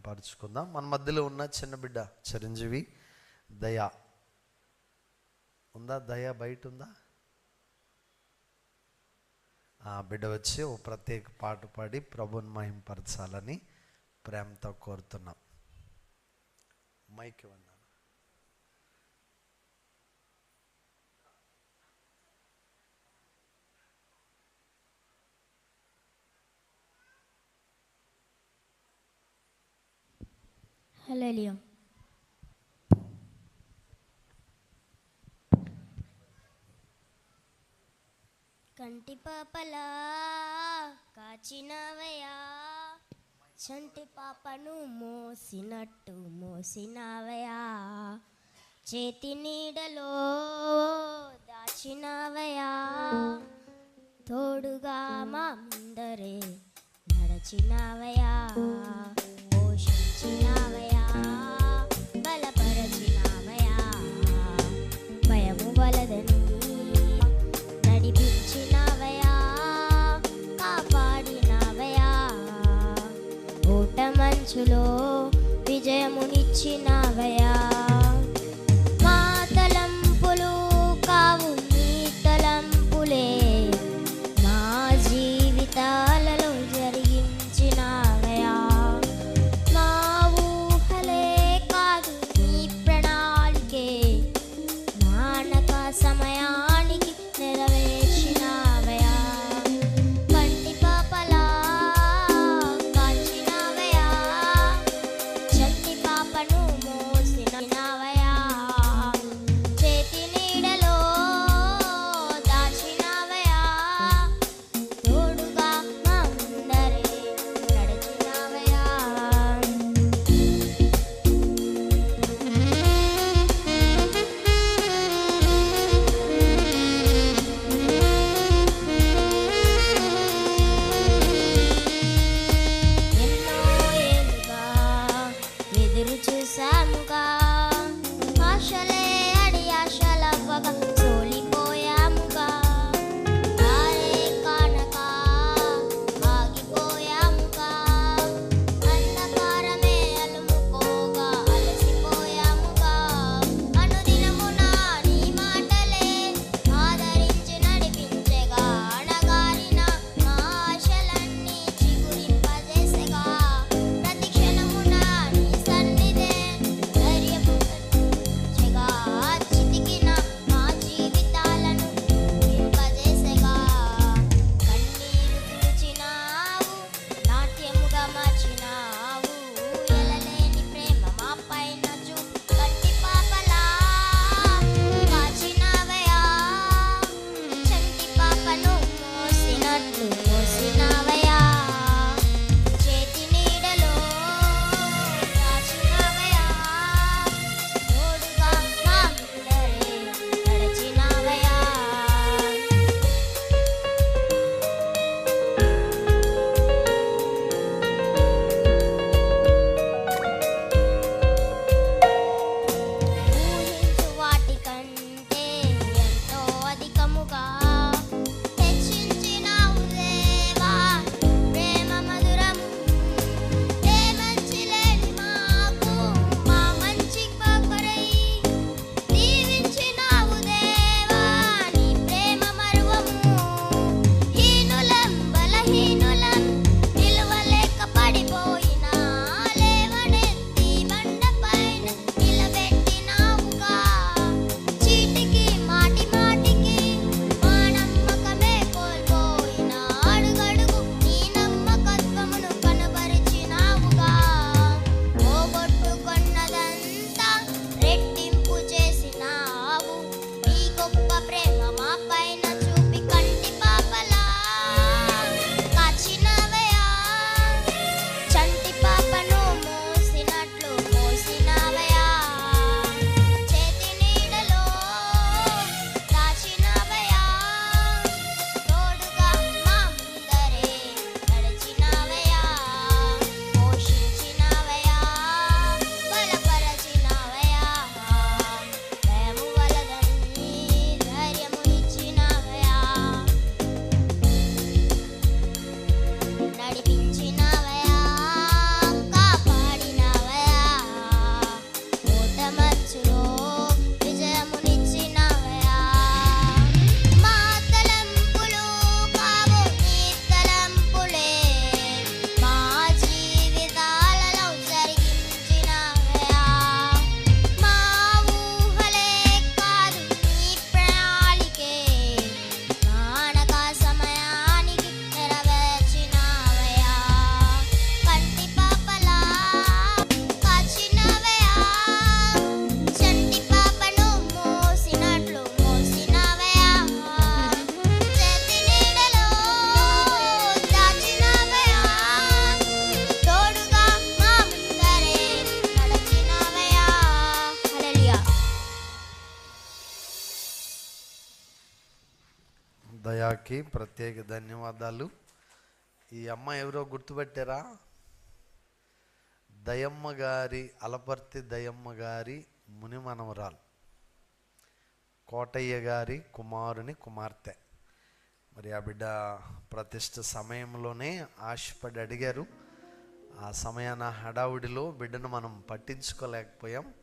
పరుచుకుందాం. మన మధ్యలో ఉన్న చిన్న బిడ్డ చిరంజీవి దయా ఉందా? దయా బయట ఉందా? బిడ్డ వచ్చి ఓ ప్రత్యేక పాట పాడి ప్రభుని మహింపరచాలని ప్రేమతో కోరుతున్నాం. మైక్ ఇవ్వండి. హల్లెలూయా. కంటి పాపలా కాచినవయా, చంటి పాపను మోసినట్టు మోసినవయా, చేతి నీడలో దాచినవయా, తోడుగా మా ముందరే నడచినవయా, పోషించినవయా, బలపరచినవయా, భయము వలదని నడిపించినవయా, కాపాడినవయా, ఓట మంచులో విజయమునిచ్చినవయా. మా తలంపులు కావు నీ తలంపులే, మా జీవితాలలో జరిగించినవయా, మా ఊహలే కాదు నీ ప్రణాళికే, మానక సమయానికి నెరవేర్చినవయా. కంటి పాపలా కాచినవయా, చంటి పాపను మోసిన సంధ్యాకి ప్రత్యేక ధన్యవాదాలు. ఈ అమ్మ ఎవరో గుర్తుపెట్టారా? దయమ్మ గారి, అలపర్తి దయమ్మ గారి ముని మనవరాలు, కోటయ్య గారి కుమార్తె. మరి ఆ బిడ్డ ప్రతిష్ఠ సమయంలోనే ఆశపడి అడిగారు. ఆ సమయాన హడావుడిలో బిడ్డను మనం పట్టించుకోలేకపోయాం.